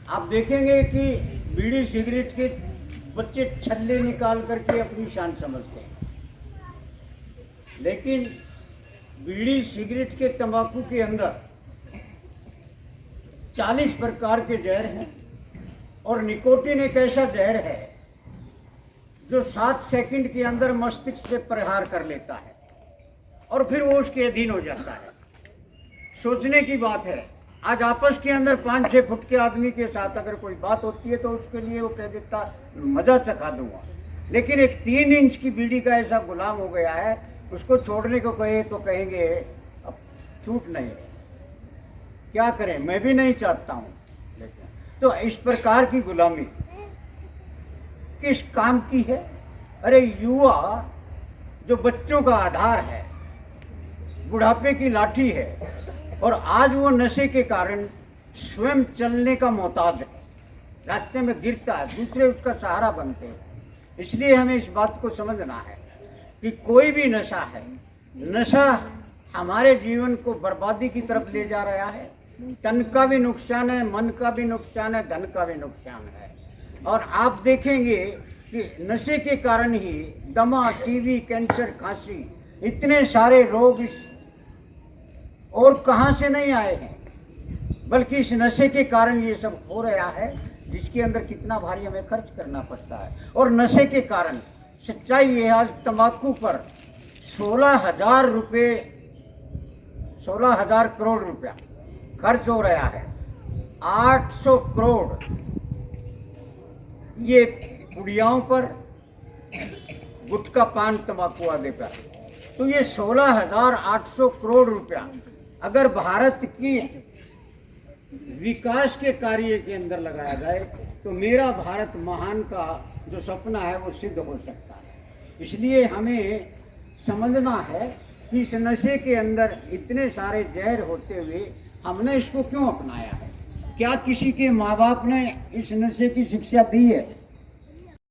आप देखेंगे कि बीड़ी सिगरेट के बच्चे छल्ले निकाल करके अपनी शान समझते हैं, लेकिन बीड़ी सिगरेट के तंबाकू के अंदर 40 प्रकार के जहर हैं और निकोटीन एक ऐसा जहर है जो 7 सेकंड के अंदर मस्तिष्क पे प्रहार कर लेता है और फिर वो उसके अधीन हो जाता है। सोचने की बात है, आज आपस के अंदर 5-6 फुट के आदमी के साथ अगर कोई बात होती है तो उसके लिए वो कह देता मजा चखा दूंगा, लेकिन एक 3 इंच की बीड़ी का ऐसा गुलाम हो गया है, उसको छोड़ने को कहे तो कहेंगे अब छूट नहीं है, क्या करें, मैं भी नहीं चाहता हूँ। तो इस प्रकार की गुलामी किस काम की है? अरे युवा जो बच्चों का आधार है, बुढ़ापे की लाठी है, और आज वो नशे के कारण स्वयं चलने का मोहताज है, रास्ते में गिरता है, दूसरे उसका सहारा बनते हैं। इसलिए हमें इस बात को समझना है कि कोई भी नशा है, नशा हमारे जीवन को बर्बादी की तरफ ले जा रहा है। तन का भी नुकसान है, मन का भी नुकसान है, धन का भी नुकसान है। और आप देखेंगे कि नशे के कारण ही दमा, टीबी, कैंसर, खांसी, इतने सारे रोग इस और कहाँ से नहीं आए हैं, बल्कि इस नशे के कारण ये सब हो रहा है, जिसके अंदर कितना भारी हमें खर्च करना पड़ता है। और नशे के कारण सच्चाई ये, आज तंबाकू पर 16,000 करोड़ रुपया खर्च हो रहा है। 800 करोड़ ये पुड़ियाओं पर, गुटखा, पान, तंबाकू आदि पर। तो ये 16,800 करोड़ रुपया अगर भारत की विकास के कार्य के अंदर लगाया जाए तो मेरा भारत महान का जो सपना है वो सिद्ध हो सकता है। इसलिए हमें समझना है कि इस नशे के अंदर इतने सारे जहर होते हुए हमने इसको क्यों अपनाया है? क्या किसी के माँ बाप ने इस नशे की शिक्षा दी है?